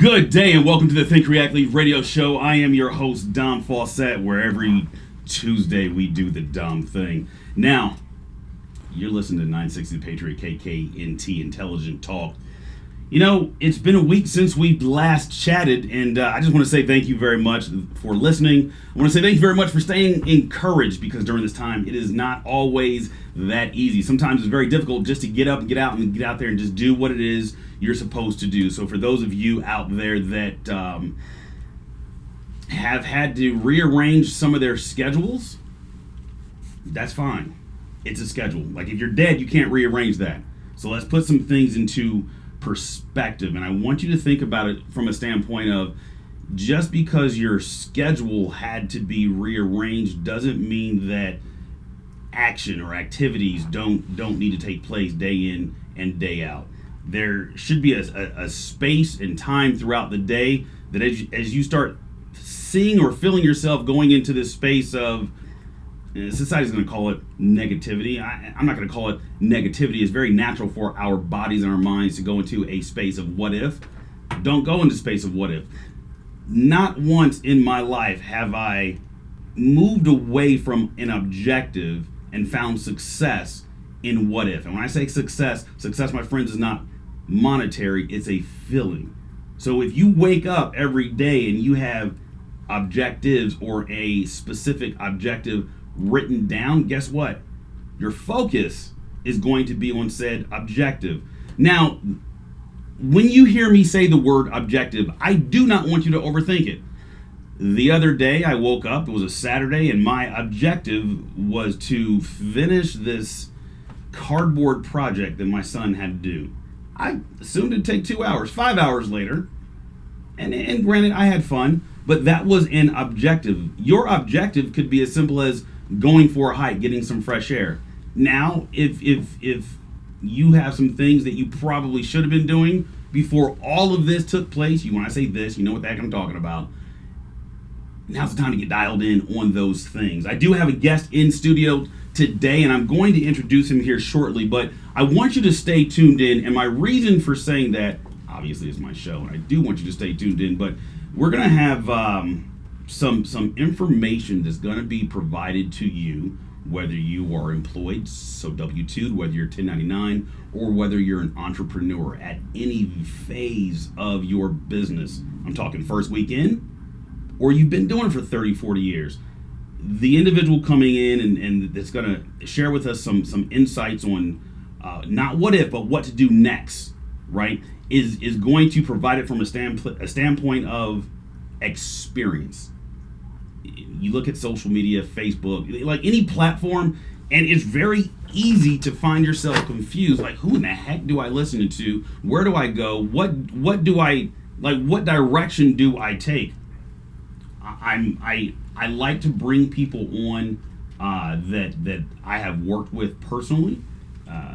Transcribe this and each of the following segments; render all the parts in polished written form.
Good day and welcome to the Think React Lead radio show. I am your host, Dom Faussette, where every Tuesday we do the dumb thing. Now, you're listening to 960 The Patriot KKNT Intelligent Talk. You know, it's been a week since we last chatted, and I just want to say thank you very much for listening. I want to say thank you very much for staying encouraged, because during this time, it is not always that easy. Sometimes it's very difficult just to get up and get out there and just do what it is you're supposed to do. So for those of you out there that have had to rearrange some of their schedules, that's fine. It's a schedule. Like if you're dead, you can't rearrange that. So let's put some things into perspective. And I want you to think about it from a standpoint of just because your schedule had to be rearranged doesn't mean that action or activities don't need to take place day in and day out. There should be a space and time throughout the day that as you start seeing or feeling yourself going into this space of, society's going to call it negativity. I'm not going to call it negativity. It's very natural for our bodies and our minds to go into a space of what if. Don't go into space of what if. Not once in my life have I moved away from an objective and found success in what if. And when I say success, my friends, is not monetary, it's a feeling. So if you wake up every day and you have objectives or a specific objective written down, guess what? Your focus is going to be on said objective. Now, when you hear me say the word objective, I do not want you to overthink it. The other day I woke up, it was a Saturday, and my objective was to finish this cardboard project that my son had to do. I assumed it'd take 2 hours. 5 hours later, and granted, I had fun, but that was an objective. Your objective could be as simple as going for a hike, getting some fresh air. Now, if you have some things that you probably should have been doing before all of this took place, when I say this, you know what the heck I'm talking about. Now's the time to get dialed in on those things. I do have a guest in studio today, and I'm going to introduce him here shortly, but I want you to stay tuned in, and my reason for saying that, obviously, is my show, and I do want you to stay tuned in, but we're going to have some information that's going to be provided to you, whether you are employed, so W-2, whether you're 1099, or whether you're an entrepreneur at any phase of your business. I'm talking first weekend, or you've been doing it for 30, 40 years. The individual coming in and that's going to share with us some insights on not what if, but what to do next, right, is going to provide it from a standpoint of experience. You look at social media, Facebook, like any platform, and it's very easy to find yourself confused. Like, who in the heck do I listen to? Where do I go? What do I like? What direction do I take? I like to bring people on that I have worked with personally.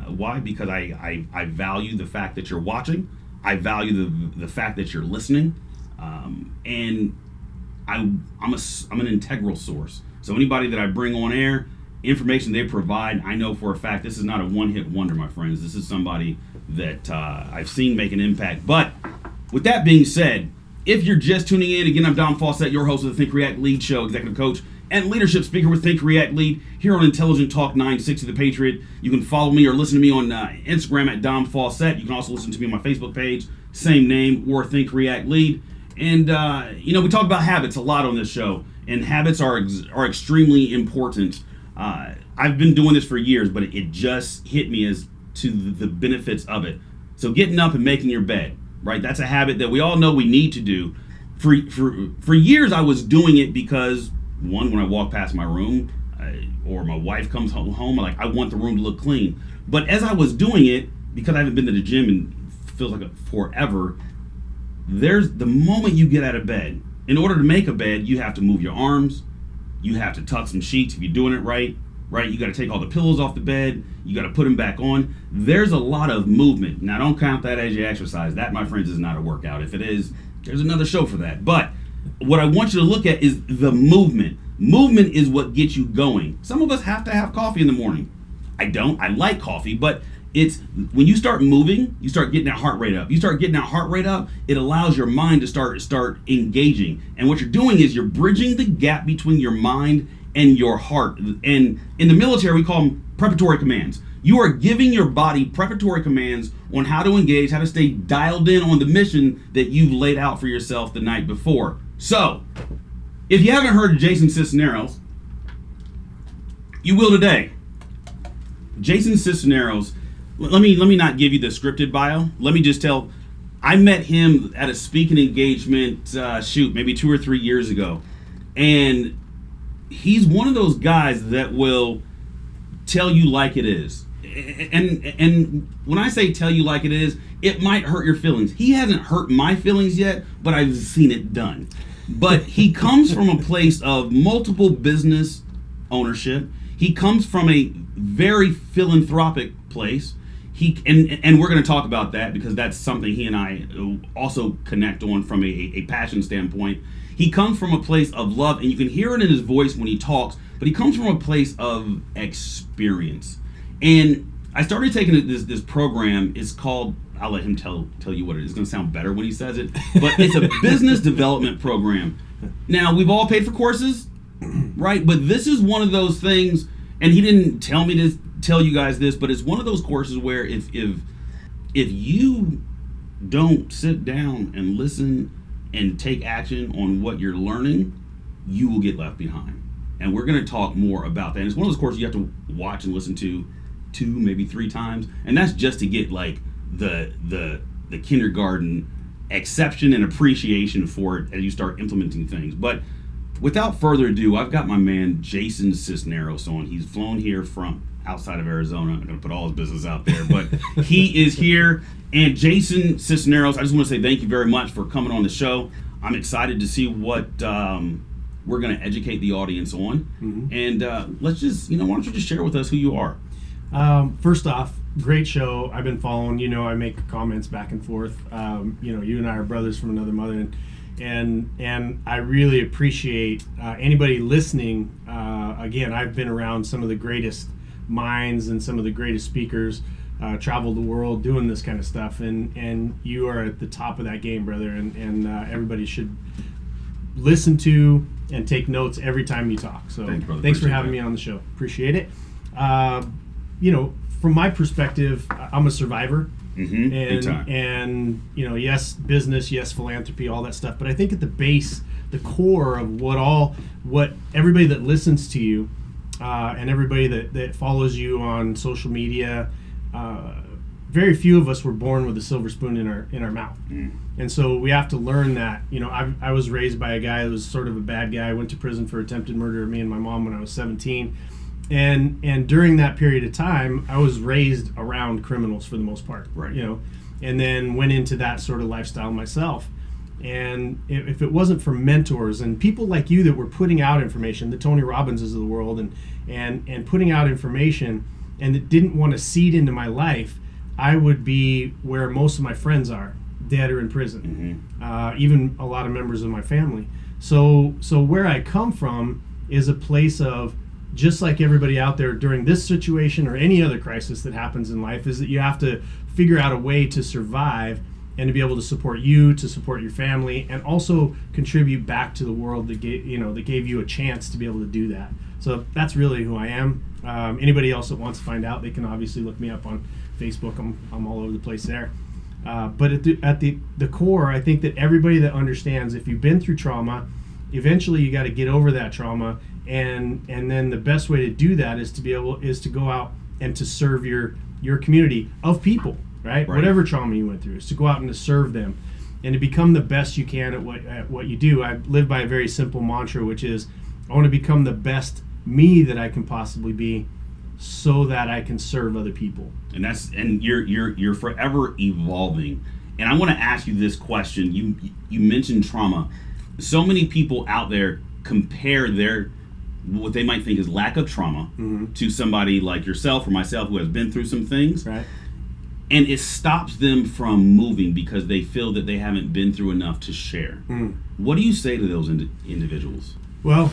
Why? Because I value the fact that you're watching. I value the fact that you're listening, and I'm an integral source. So anybody that I bring on air, information they provide, I know for a fact this is not a one-hit wonder, my friends. This is somebody that I've seen make an impact. But with that being said, if you're just tuning in, again, I'm Dom Faussette, your host of the Think React Lead show, executive coach and leadership speaker with Think React Lead here on Intelligent Talk 960 The Patriot. You can follow me or listen to me on Instagram at Dom Faussette. You can also listen to me on my Facebook page, same name, or Think React Lead. And, we talk about habits a lot on this show, and habits are extremely important. I've been doing this for years, but it just hit me as to the benefits of it. So getting up and making your bed, right? That's a habit that we all know we need to do. For years, I was doing it because, one, when I walk past my room, or my wife comes home, I want the room to look clean. But as I was doing it, because I haven't been to the gym in feels like forever, there's the moment you get out of bed. In order to make a bed, you have to move your arms, you have to tuck some sheets if you're doing it right? You got to take all the pillows off the bed, you got to put them back on. There's a lot of movement. Now, don't count that as your exercise. That, my friends, is not a workout. If it is, there's another show for that. But what I want you to look at is the movement. Movement is what gets you going. Some of us have to have coffee in the morning. I don't. I like coffee, but It's when you start moving, you start getting that heart rate up. You start getting that heart rate up, it allows your mind to start engaging. And what you're doing is you're bridging the gap between your mind and your heart. And in the military, we call them preparatory commands. You are giving your body preparatory commands on how to engage, how to stay dialed in on the mission that you've laid out for yourself the night before. So, if you haven't heard of Jason Sisneros, you will today. Jason Sisneros, let me not give you the scripted bio. Let me just tell, I met him at a speaking engagement, maybe 2 or 3 years ago. And he's one of those guys that will tell you like it is. And when I say tell you like it is, it might hurt your feelings. He hasn't hurt my feelings yet, but I've seen it done. But he comes from a place of multiple business ownership. He comes from a very philanthropic place. And we're going to talk about that because that's something he and I also connect on from a passion standpoint. He comes from a place of love, and you can hear it in his voice when he talks, but he comes from a place of experience. And I started taking this program. It's called, I'll let him tell you what it is. It's going to sound better when he says it, but it's a business development program. Now, we've all paid for courses, right? But this is one of those things, and he didn't tell me to tell you guys this, but it's one of those courses where if you don't sit down and listen and take action on what you're learning, you will get left behind. And we're going to talk more about that. And it's one of those courses you have to watch and listen to 2, maybe 3 times, and that's just to get like the kindergarten exception and appreciation for it as you start implementing things. But without further ado, I've got my man Jason Sisneros on. He's flown here from outside of Arizona. I'm going to put all his business out there, but he is here. And Jason Sisneros, I just want to say thank you very much for coming on the show. I'm excited to see what we're going to educate the audience on. Mm-hmm. And let's just, why don't you just share with us who you are? First off, great show. I've been following, I make comments back and forth. You and I are brothers from another mother, and I really appreciate anybody listening. Again, I've been around some of the greatest minds and some of the greatest speakers, traveled the world doing this kind of stuff, and you are at the top of that game, brother, and everybody should listen to and take notes every time you talk. So thanks for having me on the show. Appreciate it. From my perspective, I'm a survivor. Mm-hmm. And yes, business, yes, philanthropy, all that stuff. But I think at the base, the core of what everybody that listens to you and everybody that follows you on social media, very few of us were born with a silver spoon in our mouth. Mm. And so we have to learn that. I was raised by a guy that was sort of a bad guy. I went to prison for attempted murder of me and my mom when I was 17. And during that period of time, I was raised around criminals for the most part, right? And then went into that sort of lifestyle myself. And if it wasn't for mentors and people like you that were putting out information, the Tony Robbinses of the world, and putting out information, and that didn't want to seed into my life, I would be where most of my friends are, dead or in prison. Mm-hmm. Even a lot of members of my family. So where I come from is a place of, just like everybody out there during this situation or any other crisis that happens in life, is that you have to figure out a way to survive and to be able to support you, to support your family, and also contribute back to the world that gave you a chance to be able to do that. So that's really who I am. Anybody else that wants to find out, they can obviously look me up on Facebook. I'm all over the place there. But at the core, I think that everybody that understands, if you've been through trauma, eventually you got to get over that trauma. And then the best way to do that is to go out and to serve your community of people, right? Whatever trauma you went through, is to go out and to serve them and to become the best you can at what you do. I live by a very simple mantra, which is I want to become the best me that I can possibly be, so that I can serve other people. And you're forever evolving. And I want to ask you this question. You mentioned trauma. So many people out there compare what they might think is lack of trauma, mm-hmm. to somebody like yourself or myself who has been through some things. Right. And it stops them from moving because they feel that they haven't been through enough to share. Mm. What do you say to those individuals? Well,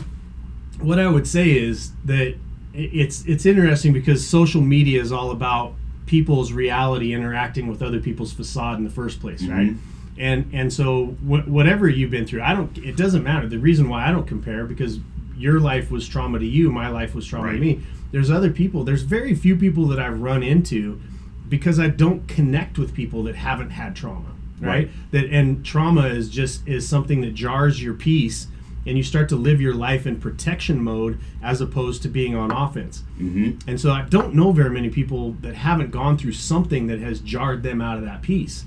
what I would say is that it's interesting because social media is all about people's reality interacting with other people's facade in the first place, right? And so whatever you've been through, it doesn't matter. The reason why I don't compare, because your life was trauma to you, my life was trauma to me. There's other people. There's very few people that I've run into because I don't connect with people that haven't had trauma, right? And trauma is something that jars your peace, and you start to live your life in protection mode as opposed to being on offense. And so I don't know very many people that haven't gone through something that has jarred them out of that peace.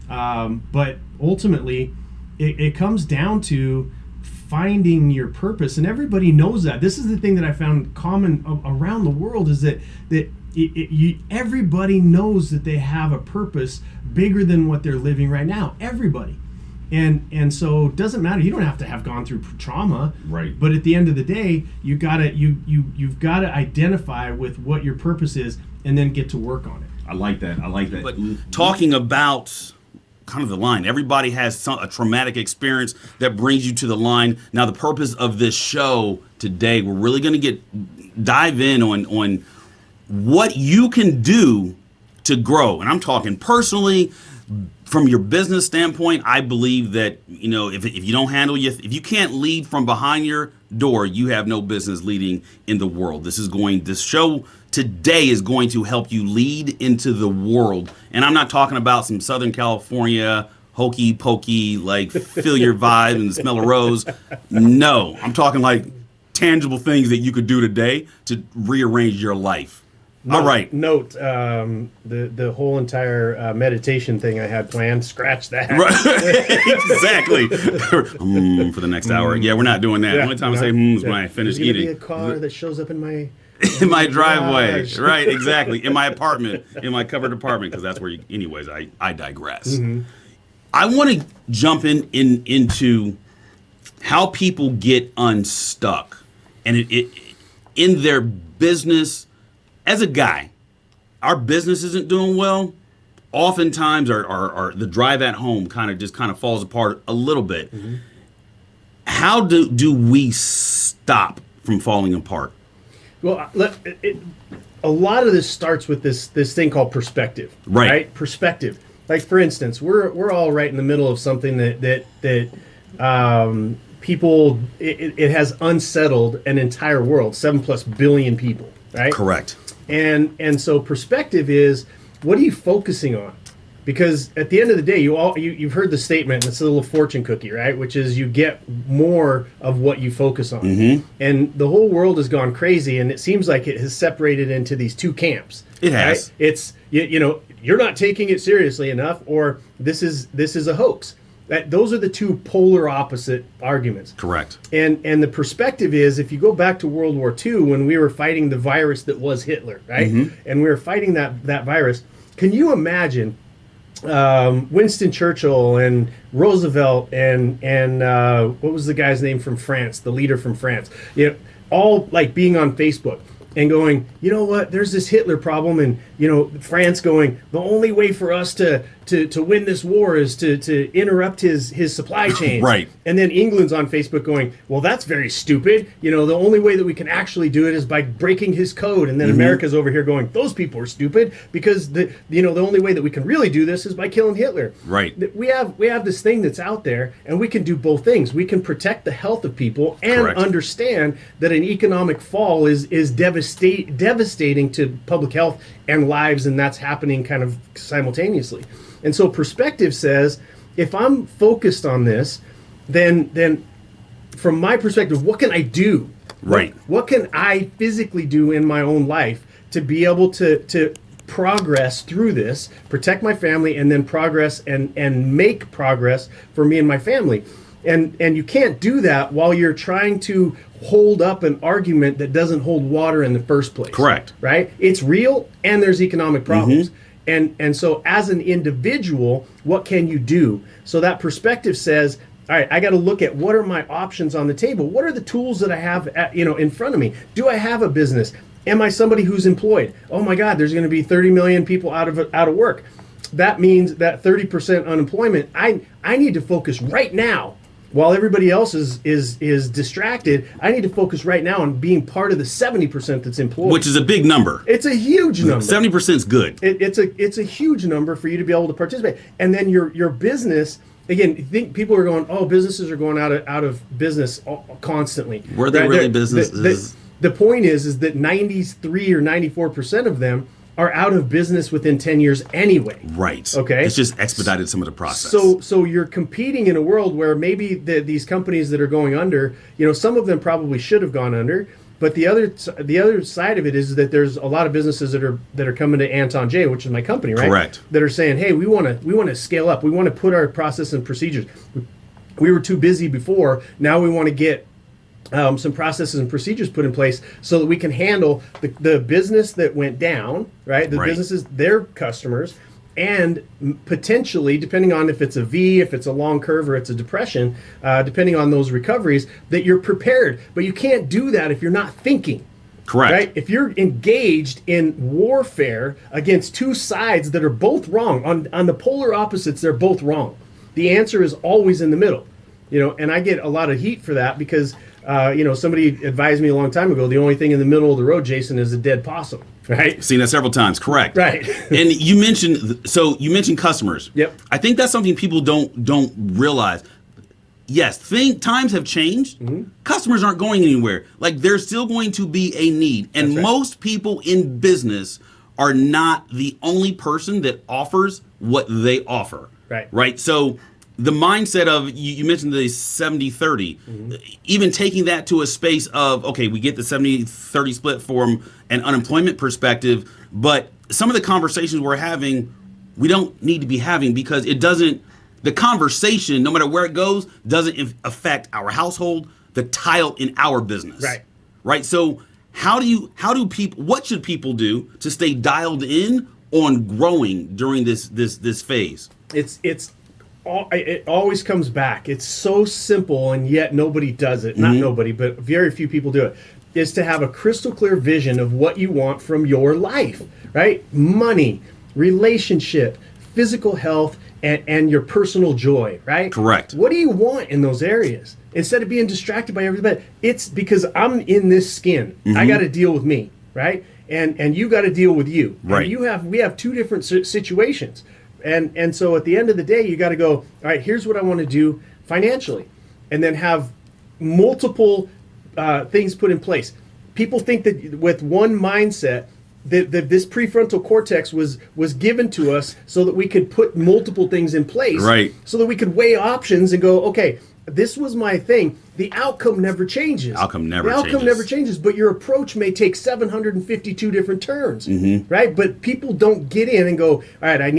But ultimately, it comes down to finding your purpose, and everybody knows that. This is the thing that I found common around the world, is that everybody knows that they have a purpose bigger than what they're living right now. Everybody. And so it doesn't matter. You don't have to have gone through trauma, right? But at the end of the day, you've got to identify with what your purpose is, and then get to work on it. I like that. But talking about kind of the line, everybody has a traumatic experience that brings you to the line. Now, the purpose of this show today, we're really going to dive in on what you can do to grow, and I'm talking personally. From your business standpoint, I believe that, if you don't handle if you can't lead from behind your door, you have no business leading in the world. This show today is going to help you lead into the world. And I'm not talking about some Southern California hokey pokey, like feel your vibe and smell a rose. No, I'm talking like tangible things that you could do today to rearrange your life. All right. Note the whole entire meditation thing I had planned. Scratch that. Right. Exactly. For the next hour. Yeah, we're not doing that. The only time I say is when I finish eating. There's going to be a car that shows up in my driveway. Right. Exactly. In my apartment, in my covered apartment, because that's where anyways. I digress. I want to jump into how people get unstuck, and it in their business. As a guy, our business isn't doing well. Oftentimes, our the drive at home kind of falls apart a little bit. How do we stop from falling apart? Well, a lot of this starts with this thing called perspective. Right? Perspective. Like, for instance, we're all right in the middle of something that people it has unsettled an entire world, 7+ billion people. Right? Correct. And so perspective is, what are you focusing on? Because at the end of the day, you've heard the statement, and it's a little fortune cookie, right? Which is you get more of what you focus on. And the whole world has gone crazy, and it seems like it has separated into these two camps. It has. Right? It's you're not taking it seriously enough, or this is a hoax. Those are the two polar opposite arguments. Correct. And the perspective is, if you go back to World War II, when we were fighting the virus that was Hitler, right? And we were fighting that virus. Can you imagine Winston Churchill and Roosevelt and what was the guy's name from France, the leader from France? All like being on Facebook and going, you know what, there's this Hitler problem, and France going, the only way for us to win this war is to interrupt his supply chains. Right. And then England's on Facebook going, well, that's very stupid. The only way that we can actually do it is by breaking his code. And then America's over here going, those people are stupid, because the only way that we can really do this is by killing Hitler. Right. We have this thing that's out there, and we can do both things. We can protect the health of people and understand that an economic fall is devastating to public health and lives, and that's happening kind of simultaneously. And so perspective says, if I'm focused on this, then from my perspective, what can I do? Right. What can I physically do in my own life to be able to progress through this, protect my family, and then progress and make progress for me and my family? And you can't do that while you're trying to hold up an argument that doesn't hold water in the first place. Correct. Right? It's real, and there's economic problems. And so as an individual, what can you do? So that perspective says, all right, I got to look at what are my options on the table? What are the tools that I have in front of me? Do I have a business? Am I somebody who's employed? Oh my God, there's going to be 30 million people out of work. That means that 30% unemployment. I need to focus right now while everybody else is distracted, I need to focus right now on being part of the 70% that's employed. Which is a big number. It's a huge number. 70% is good. It's a huge number for you to be able to participate. And then your business, again, I think people are going, oh, businesses are going out of business constantly. Were they really businesses? The point is that 93 or 94% of them are out of business within 10 years anyway. Right. Okay. It's just expedited some of the process. So you're competing in a world where maybe these companies that are going under, some of them probably should have gone under, but the other side of it is that there's a lot of businesses that are coming to Anton J, which is my company, right? Correct. That are saying, hey, we want to scale up. We want to put our process and procedures. We were too busy before. Now we want to get some processes and procedures put in place so that we can handle the business that went down, right? The businesses, their customers, and potentially, depending on if it's a V, if it's a long curve, or it's a depression, depending on those recoveries, that you're prepared. But you can't do that if you're not thinking. Correct. Right? If you're engaged in warfare against two sides that are both wrong, on the polar opposites, they're both wrong. The answer is always in the middle. And I get a lot of heat for that because somebody advised me a long time ago, the only thing in the middle of the road, Jason, is a dead possum, right? Seen that several times, correct. Right. And you mentioned customers. Yep. I think that's something people don't realize. Yes, times have changed. Mm-hmm. Customers aren't going anywhere. Like, there's still going to be a need. And most people in business are not the only person that offers what they offer. Right. Right? So the mindset of, you mentioned the 70-30, mm-hmm. even taking that to a space of, okay, we get the 70-30 split from an unemployment perspective, but some of the conversations we're having, we don't need to be having because the conversation, no matter where it goes, doesn't affect our household, the tile in our business. Right. Right. So what should people do to stay dialed in on growing during this phase? It always comes back. It's so simple, and yet nobody does it. Mm-hmm. Not nobody, but very few people do it. Is to have a crystal clear vision of what you want from your life, right? Money, relationship, physical health, and your personal joy, right? Correct. What do you want in those areas? Instead of being distracted by everybody, it's because I'm in this skin. Mm-hmm. I got to deal with me, right? And you got to deal with you. Right. And we have two different situations. And so at the end of the day, you got to go, all right, here's what I want to do financially. And then have multiple things put in place. People think that with one mindset, that this prefrontal cortex was given to us so that we could put multiple things in place. Right. So that we could weigh options and go, okay, this was my thing. The outcome never changes. The outcome never changes, but your approach may take 752 different turns, mm-hmm. right? But people don't get in and go, all right, I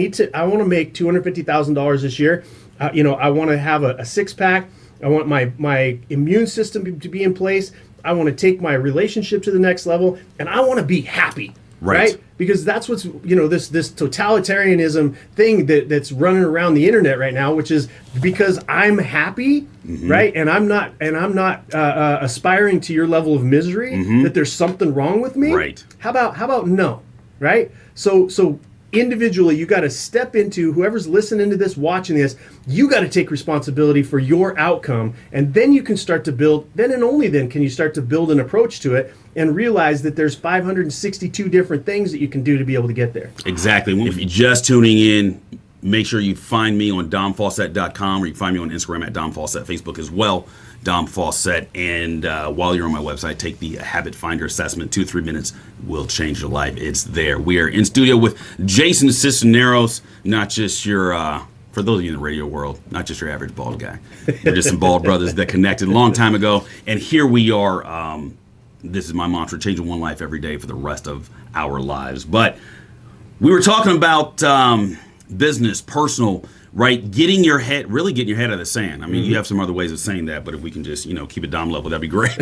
want to make $250,000 this year. I want to have a six-pack. I want my immune system to be in place. I want to take my relationship to the next level, and I want to be happy. Right? Because that's what's, this totalitarianism thing that's running around the internet right now, which is because I'm happy, mm-hmm. right? And I'm not aspiring to your level of misery, mm-hmm. that there's something wrong with me. Right. How about no? Right? So individually, you got to step into, whoever's listening to this, watching this, you got to take responsibility for your outcome, and then you can start to build, then and only then can you start to build an approach to it and realize that there's 562 different things that you can do to be able to get there. Exactly. If you're just tuning in, make sure you find me on domfaussette.com, or you can find me on Instagram at domfaussette, Facebook as well, Dom Faussette. And while you're on my website, take the Habit Finder assessment. 2-3 minutes will change your life. It's there. We are in studio with Jason Sisneros, not just your, for those of you in the radio world, not just your average bald guy. We're just some bald brothers that connected a long time ago. And here we are. This is my mantra, changing one life every day for the rest of our lives. But we were talking about business, personal, right? Getting your head out of the sand. I mean, mm-hmm. you have some other ways of saying that, but if we can just, keep it Dom level, that'd be great.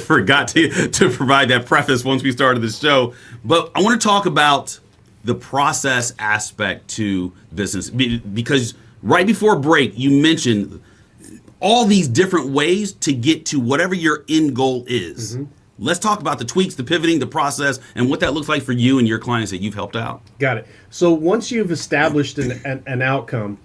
Forgot to provide that preface once we started the show. But I want to talk about the process aspect to business, because right before break, you mentioned all these different ways to get to whatever your end goal is. Mm-hmm. Let's talk about the tweaks, the pivoting, the process, and what that looks like for you and your clients that you've helped out. Got it. So once you've established an outcome,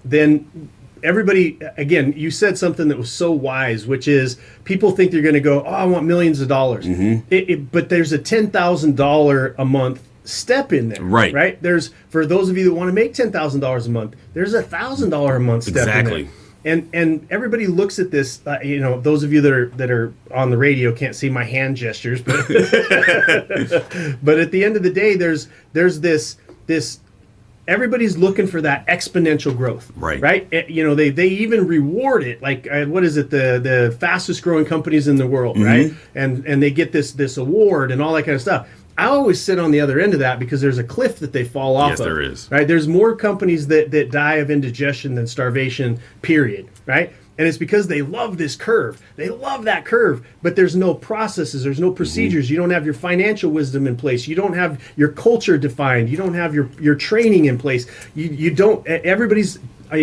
then everybody, again, you said something that was so wise, which is people think they're going to go, oh, I want millions of dollars. But there's a $10,000 a month step in there. Right. There's, for those of you that want to make $10,000 a month, there's $1,000 a month step in there. And everybody looks at this, those of you that are on the radio can't see my hand gestures, but but at the end of the day, there's this everybody's looking for that exponential growth, right? They even reward it, like what is it, the fastest growing companies in the world, right? And they get this award and all that kind of stuff. I always sit on the other end of that because there's a cliff that they fall off of. Yes, there is. Right? There's more companies that die of indigestion than starvation, period. Right? And it's because they love this curve. They love that curve, but there's no processes. There's no procedures. You don't have your financial wisdom in place. You don't have your culture defined. You don't have your training in place. You don't. Everybody's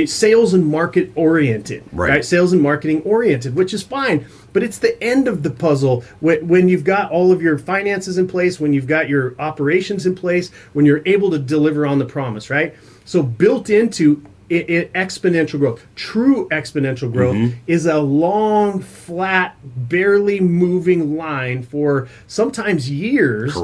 sales and market oriented, right? Sales and marketing oriented, which is fine. But it's the end of the puzzle when you've got all of your finances in place, when you've got your operations in place, when you're able to deliver on the promise, right? So built into exponential growth, true exponential growth, is a long, flat, barely moving line for sometimes years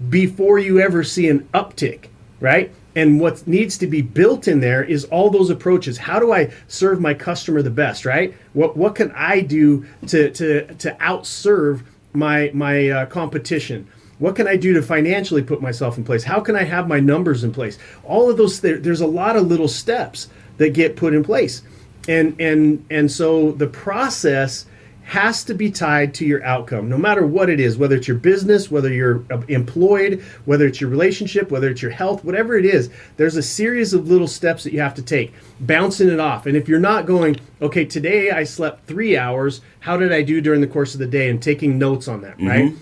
before you ever see an uptick, right? And what needs to be built in there is all those approaches. How do I serve my customer the best, right? What can I do to outserve my competition? What can I do to financially put myself in place? How can I have my numbers in place? All of those, there's a lot of little steps that get put in place. And so the process has to be tied to your outcome, no matter what it is, whether it's your business, whether you're employed, whether it's your relationship, whether it's your health, whatever it is, there's a series of little steps that you have to take, bouncing it off. And if you're not going, okay, today I slept 3 hours, how did I do during the course of the day, and taking notes on that, right?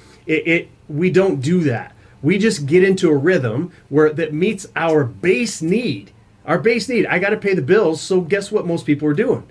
We don't do that. We just get into a rhythm that meets our base need. Our base need, I got to pay the bills, so guess what most people are doing?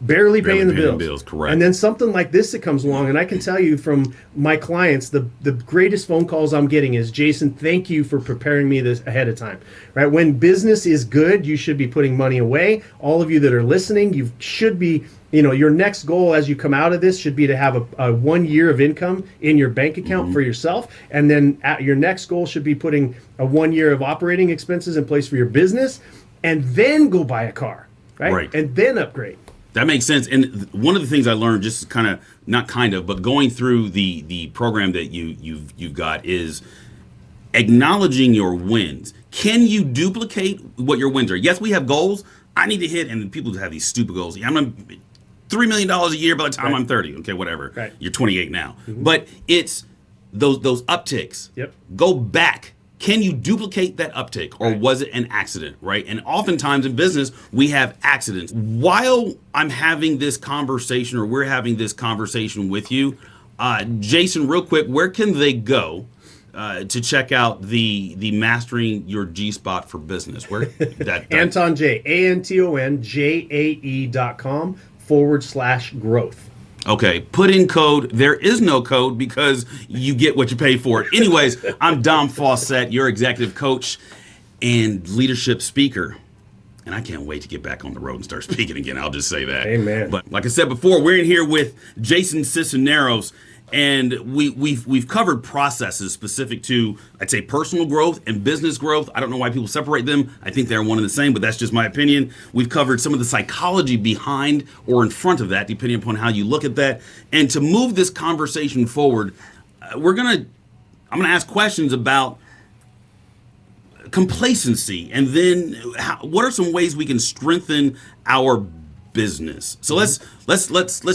Barely paying the bills. Correct. And then something like this that comes along, and I can tell you from my clients, the greatest phone calls I'm getting is, Jason, thank you for preparing me this ahead of time. Right? When business is good, you should be putting money away. All of you that are listening, you should be, your next goal as you come out of this should be to have a 1 year of income in your bank account for yourself. And then your next goal should be putting a 1 year of operating expenses in place for your business, and then go buy a car, right? And then upgrade. That makes sense. And one of the things I learned, just but going through the program that you've got, is acknowledging your wins. Can you duplicate what your wins are? Yes, we have goals. I need to hit, and people have these stupid goals. I'm going to $3 million a year by the time I'm 30. Okay, whatever. You're 28 now. But it's those upticks. Go back. Can you duplicate that uptick, or was it an accident, right? And oftentimes in business, we have accidents. While I'm having this conversation, or we're having this conversation with you, Jason, real quick, where can they go to check out the Mastering Your G-Spot for Business? Where that Anton J, ANTONJAE.com/growth. Okay, put in code. There is no code because you get what you pay for. Anyways, I'm Dom Faussette, your executive coach and leadership speaker. And I can't wait to get back on the road and start speaking again. I'll just say that. Amen. But like I said before, we're in here with Jason Sisneros, and we've covered processes specific to, I'd say, personal growth and business growth. I don't know why people separate them. I think they're one and the same, but that's just my opinion. We've covered some of the psychology behind or in front of that, depending upon how you look at that. And to move this conversation forward, I'm gonna ask questions about complacency, and then what are some ways we can strengthen our business. So let's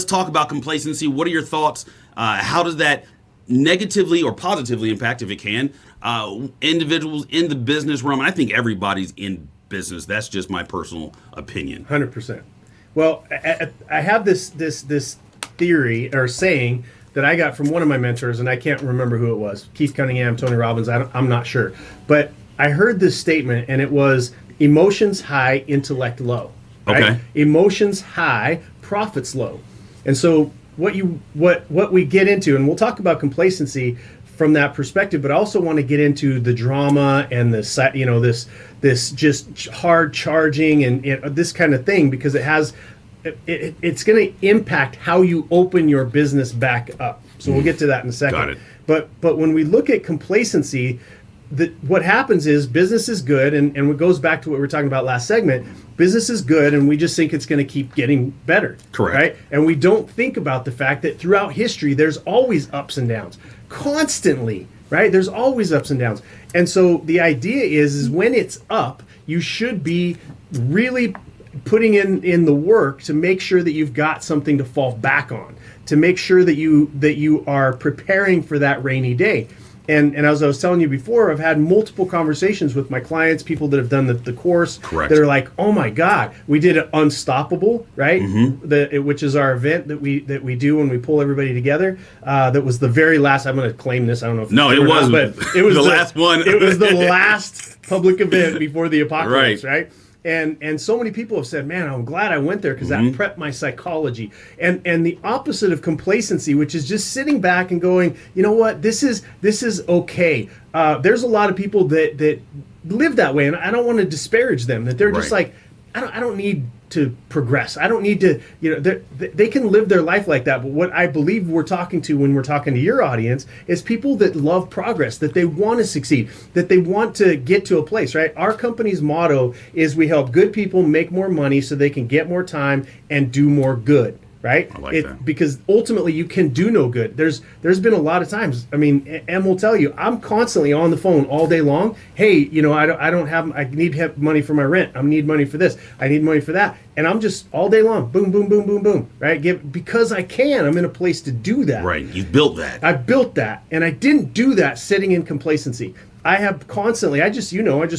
talk about complacency. What are your thoughts? How does that negatively or positively impact, if it can, individuals in the business realm? And I think everybody's in business. That's just my personal opinion. 100%. Well, I have this theory or saying that I got from one of my mentors, and I can't remember who it was. Keith Cunningham, Tony Robbins, I'm not sure. But I heard this statement, and it was emotions high, intellect low. Right? Okay. Emotions high, profits low. And so what we get into, and we'll talk about complacency from that perspective, but I also want to get into the drama and this just hard charging and this kind of thing, because it has it's going to impact how you open your business back up. So we'll get to that in a second. Got it. But when we look at complacency, what happens is business is good, and it goes back to what we were talking about last segment. Business is good, and we just think it's going to keep getting better. Correct. Right? And we don't think about the fact that throughout history, there's always ups and downs. Constantly, right? There's always ups and downs. And so the idea is when it's up, you should be really putting in the work to make sure that you've got something to fall back on, to make sure that you are preparing for that rainy day. And as I was telling you before, I've had multiple conversations with my clients, people that have done the course. Correct. That are like, oh my God, we did it Unstoppable, right? Which is our event that we do when we pull everybody together. That was the very last. I'm going to claim this. I don't know if no, it was, but it was the last one. It was the last public event before the apocalypse, right? And so many people have said, man, I'm glad I went there because that prepped my psychology. And the opposite of complacency, which is just sitting back and going, you know what, this is okay. There's a lot of people that live that way, and I don't want to disparage them, that they're just like, I don't need to progress. I don't need to, they can live their life like that. But what I believe we're talking to when we're talking to your audience is people that love progress, that they want to succeed, that they want to get to a place, right? Our company's motto is we help good people make more money so they can get more time and do more good. Right? I like that. Because ultimately you can do no good. There's been a lot of times. I mean, Em will tell you, I'm constantly on the phone all day long. Hey, I need money for my rent. I need money for this. I need money for that. And I'm just all day long, boom, boom, boom, boom, boom. Right? Because I can. I'm in a place to do that. Right. You built that. I built that, and I didn't do that sitting in complacency. I have constantly. I just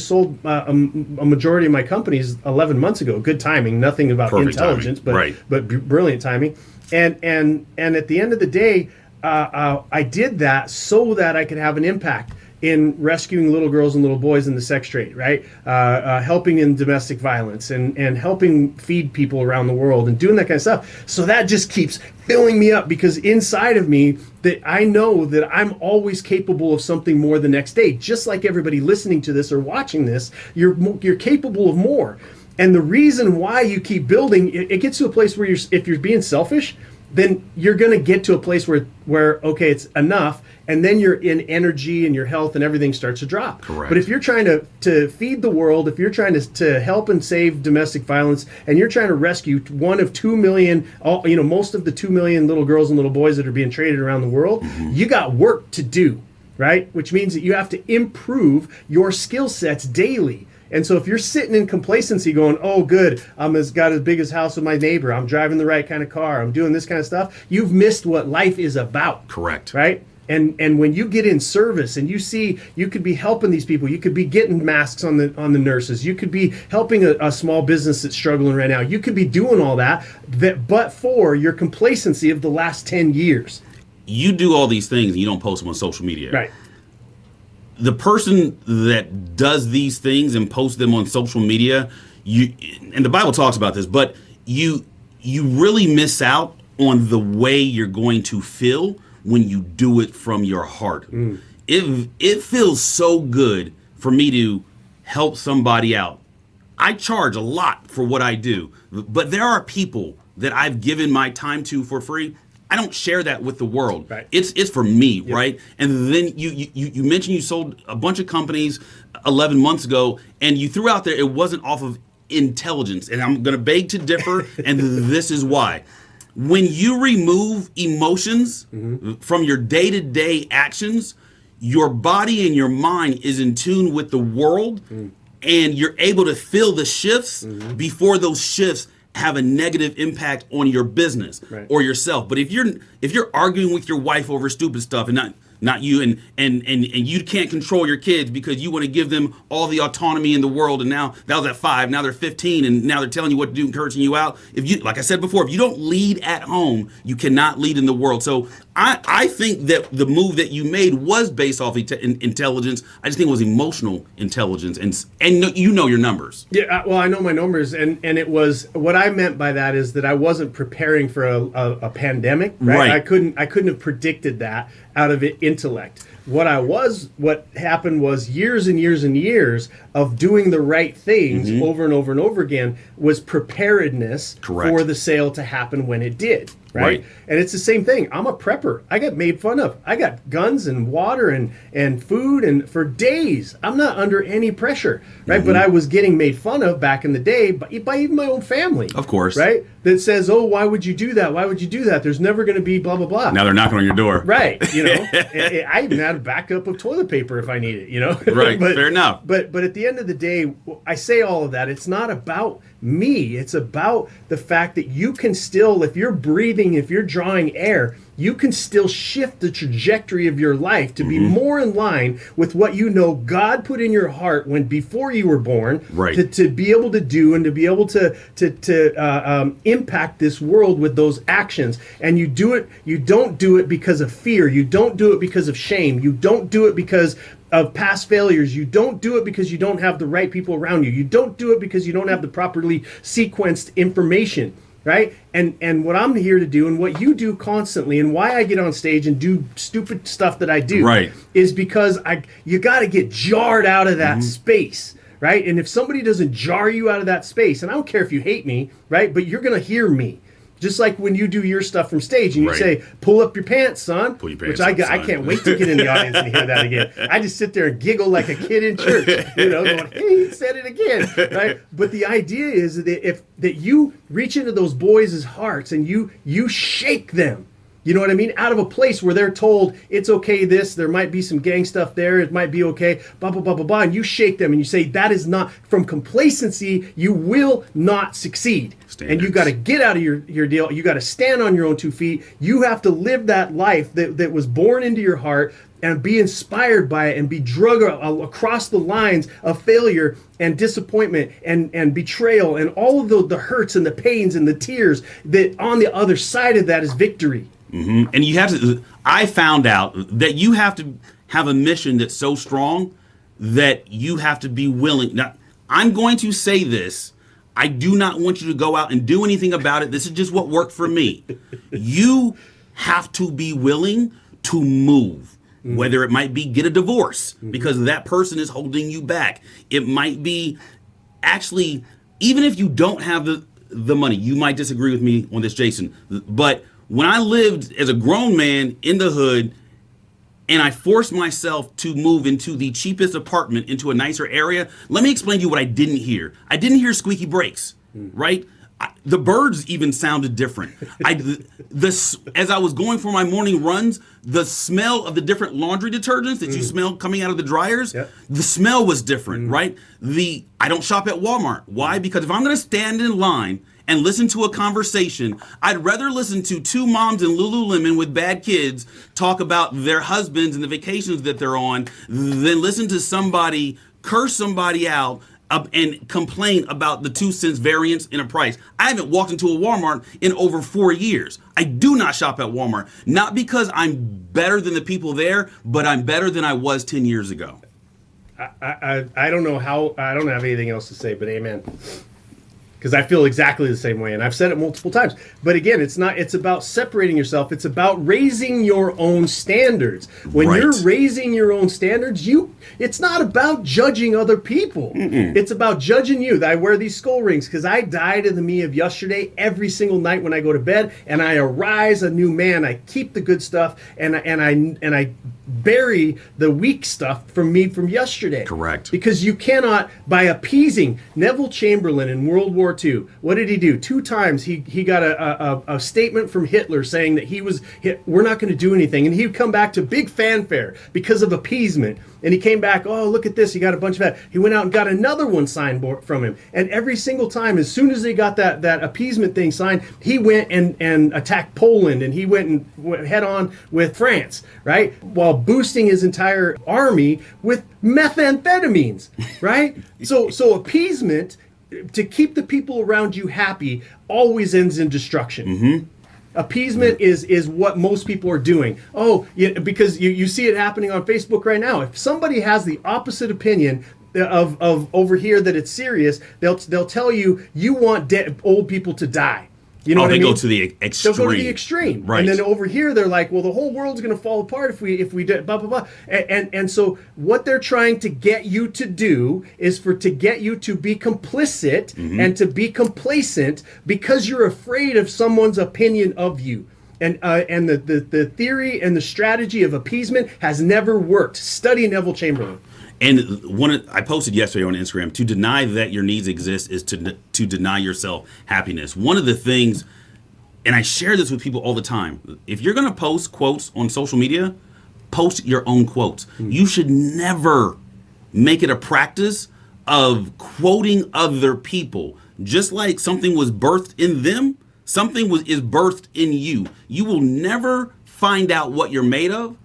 sold a majority of my companies 11 months ago. Good timing. Nothing about Perfect intelligence, timing. but brilliant timing. And at the end of the day, I did that so that I could have an impact in rescuing little girls and little boys in the sex trade, right? Helping in domestic violence and helping feed people around the world and doing that kind of stuff. So that just keeps filling me up because inside of me that I know that I'm always capable of something more the next day. Just like everybody listening to this or watching this, you're capable of more. And the reason why you keep building, it gets to a place where if you're being selfish, then you're going to get to a place where okay, it's enough, and then you're in energy and your health and everything starts to drop. Correct. But if you're trying to feed the world, if you're trying to help and save domestic violence, and you're trying to rescue one of 2 million, most of the 2 million little girls and little boys that are being traded around the world, you got work to do, right? Which means that you have to improve your skill sets daily. And so if you're sitting in complacency going, oh, good, I'm got as big as house as my neighbor, I'm driving the right kind of car, I'm doing this kind of stuff, you've missed what life is about. Correct. Right? And when you get in service and you see you could be helping these people, you could be getting masks on the nurses, you could be helping a small business that's struggling right now, you could be doing all that but for your complacency of the last 10 years. You do all these things and you don't post them on social media. Right. The person that does these things and posts them on social media, and the Bible talks about this, but you really miss out on the way you're going to feel when you do it from your heart. It feels so good for me to help somebody out. I charge a lot for what I do, but there are people that I've given my time to for free. I don't share that with the world. Right. It's for me, right? And then you mentioned you sold a bunch of companies 11 months ago, and you threw out there it wasn't off of intelligence. And I'm going to beg to differ, and this is why. When you remove emotions from your day-to-day actions, your body and your mind is in tune with the world, and you're able to feel the shifts before those shifts have a negative impact on your business or yourself. But if you're arguing with your wife over stupid stuff and not you and you can't control your kids because you want to give them all the autonomy in the world, and now that was at 5, now they're 15, and now they're telling you what to do, encouraging you out. If you, like I said before, if you don't lead at home, you cannot lead in the world. So I think that the move that you made was based off intelligence. I just think it was emotional intelligence, and you know your numbers. Yeah, well, I know my numbers, and it was, what I meant by that is that I wasn't preparing for a pandemic, right? I couldn't have predicted that out of intellect. What happened was years and years and years of doing the right things over and over and over again was preparedness for the sale to happen when it did. Right? And it's the same thing. I'm a prepper. I get made fun of. I got guns and water and food, and for days I'm not under any pressure, right? But I was getting made fun of back in the day by even my own family. Of course. Right? That says, oh, why would you do that? Why would you do that? There's never going to be blah, blah, blah. Now they're knocking on your door. Right. You know, I even had a backup of toilet paper if I need it, you know? Right. Fair enough. But at the end of the day, I say all of that. It's not about me. It's about the fact that you can still, if you're breathing, if you're drawing air, you can still shift the trajectory of your life to be more in line with what you know God put in your heart when before you were born, to be able to do and to be able to impact this world with those actions. And you do it. You don't do it because of fear. You don't do it because of shame. You don't do it because of past failures. You don't do it because you don't have the right people around you. You don't do it because you don't have the properly sequenced information. Right? And what I'm here to do and what you do constantly and why I get on stage and do stupid stuff that I do is because you got to get jarred out of that space. Right? And if somebody doesn't jar you out of that space, and I don't care if you hate me, right? But you're going to hear me. Just like when you do your stuff from stage and you say, pull up your pants, son. Pull your pants which up, I can't wait to get in the audience and hear that again. I just sit there and giggle like a kid in church, you know, going, hey, he said it again, right? But the idea is that you reach into those boys' hearts and you shake them. You know what I mean? Out of a place where they're told it's okay there might be some gang stuff there, it might be okay, blah, blah, blah, blah, blah. And you shake them and you say, that is not, from complacency, you will not succeed. Standards. And you got to get out of your deal. You got to stand on your own 2 feet. You have to live that life that was born into your heart and be inspired by it and be drugged across the lines of failure and disappointment and betrayal and all of the hurts and the pains and the tears that on the other side of that is victory. And you have to, I found out that you have to have a mission that's so strong that you have to be willing. Now, I'm going to say this. I do not want you to go out and do anything about it. This is just what worked for me. You have to be willing to move, whether it might be get a divorce because that person is holding you back. It might be actually, even if you don't have the money, you might disagree with me on this, Jason, but when I lived as a grown man in the hood and I forced myself to move into the cheapest apartment into a nicer area, let me explain to you what I didn't hear. I didn't hear squeaky brakes, right? The birds even sounded different. As I was going for my morning runs, the smell of the different laundry detergents that you smell coming out of the dryers, the smell was different, right? I don't shop at Walmart. Why? Because if I'm going to stand in line and listen to a conversation, I'd rather listen to two moms in Lululemon with bad kids talk about their husbands and the vacations that they're on than listen to somebody curse somebody out and complain about the 2 cents variance in a price. I haven't walked into a Walmart in over 4 years. I do not shop at Walmart. Not because I'm better than the people there, but I'm better than I was 10 years ago. I don't know how, I don't have anything else to say, but amen. Because I feel exactly the same way, and I've said it multiple times. But again, it's about separating yourself. It's about raising your own standards. When you're raising your own standards, it's not about judging other people. It's about judging you. I wear these skull rings because I die to the me of yesterday every single night when I go to bed, and I arise a new man. I keep the good stuff, and I bury the weak stuff from yesterday. Correct. Because you cannot, by appeasing Neville Chamberlain in World War II, what did he do? 2 times he got a statement from Hitler saying that we're not going to do anything, and he'd come back to big fanfare because of appeasement. And he came back, oh, look at this, he got a bunch of that. He went out and got another one signed from him. And every single time, as soon as they got that appeasement thing signed, he went and attacked Poland, and he went and went head on with France, right? While boosting his entire army with methamphetamines, right? So appeasement, to keep the people around you happy, always ends in destruction. Appeasement is what most people are doing. Oh, yeah, because you see it happening on Facebook right now. If somebody has the opposite opinion of over here that it's serious, they'll tell you want old people to die. You know what I mean? They go to the extreme. They'll go to the extreme, right? And then over here they're like, well, the whole world's going to fall apart if we do blah blah blah. And so what they're trying to get you to do is to get you to be complicit and to be complacent because you're afraid of someone's opinion of you. And the theory and the strategy of appeasement has never worked. Study Neville Chamberlain. And I posted yesterday on Instagram, to deny that your needs exist is to deny yourself happiness. One of the things, and I share this with people all the time, if you're going to post quotes on social media, post your own quotes. You should never make it a practice of quoting other people. Just like something was birthed in them, something is birthed in you. You will never find out what you're made of,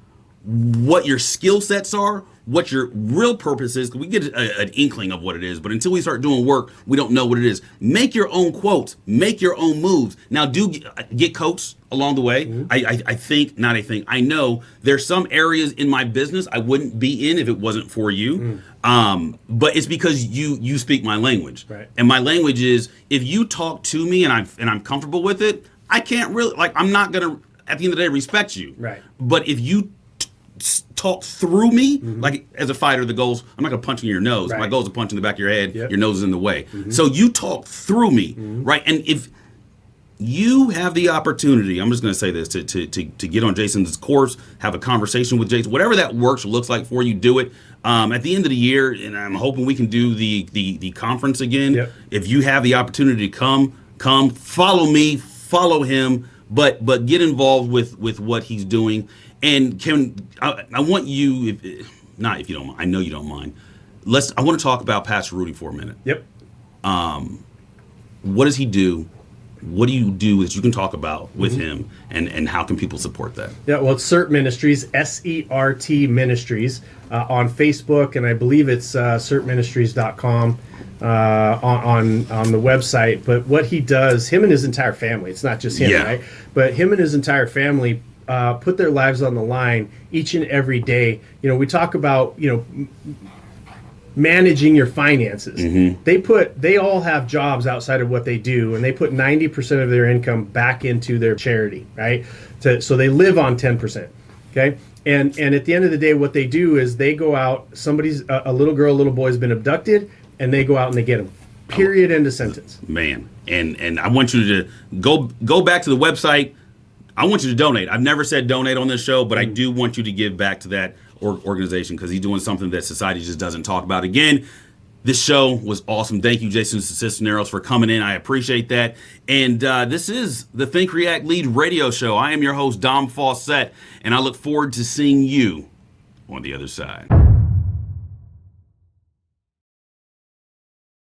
what your skill sets are, what your real purpose is. We get an inkling of what it is, but until we start doing work, we don't know what it is. Make your own quotes, make your own moves. Now, do get coached along the way. I know there's some areas in my business I wouldn't be in if it wasn't for you. But it's because you speak my language, right? And my language is, if you talk to me and I'm comfortable with it, I can't really, I'm not gonna, at the end of the day, respect you, right? But if you talk through me, like as a fighter, the goals, I'm not gonna punch you in your nose. Right. My goal is to punch in the back of your head. Yep. Your nose is in the way. So you talk through me, right? And if you have the opportunity, I'm just gonna say this, to get on Jason's course, have a conversation with Jason, whatever that works or looks like for you, do it. At the end of the year, and I'm hoping we can do the conference again. Yep. If you have the opportunity to come, follow me, follow him, but get involved with what he's doing. And I want you, if you don't mind, I know you don't mind. I want to talk about Pastor Rudy for a minute. Yep. What does he do? What do you do that you can talk about with him, and how can people support that? Yeah, well, it's CERT Ministries, SERT Ministries, on Facebook, and I believe it's certministries.com on the website. But what he does, him and his entire family, it's not just him, right? But him and his entire family put their lives on the line each and every day. You know, we talk about, managing your finances. They all have jobs outside of what they do, and they put 90% of their income back into their charity, right? So they live on 10%. Okay. And at the end of the day, what they do is they go out, a little girl, a little boy has been abducted, and they go out and they get them. Period. End of sentence. Man. And I want you to go back to the website. I want you to donate. I've never said donate on this show, but I do want you to give back to that organization, because he's doing something that society just doesn't talk about. Again, this show was awesome. Thank you, Jason Sisneros, for coming in. I appreciate that. And this is the Think, React, Lead radio show. I am your host, Dom Faussette, and I look forward to seeing you on the other side.